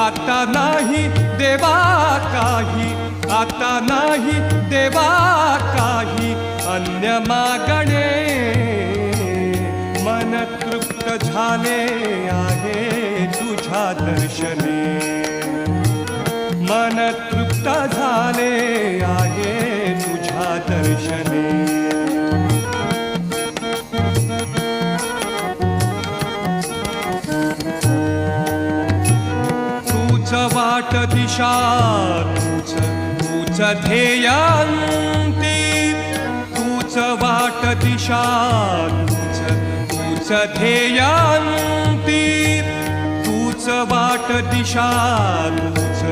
आता नाही देवा काही, आता नाही देवा काही अन्य मागणे. मन तृप्त झाले आहे तुझ्या दर्शने, मन तृप्त झाले आहे तुझ्या दर्शने. तूच वाट दिशा, तूच ध्येयांती, तूच वाट दिशा, तूच ध्येयांती, तूच वाट दिशा, तूच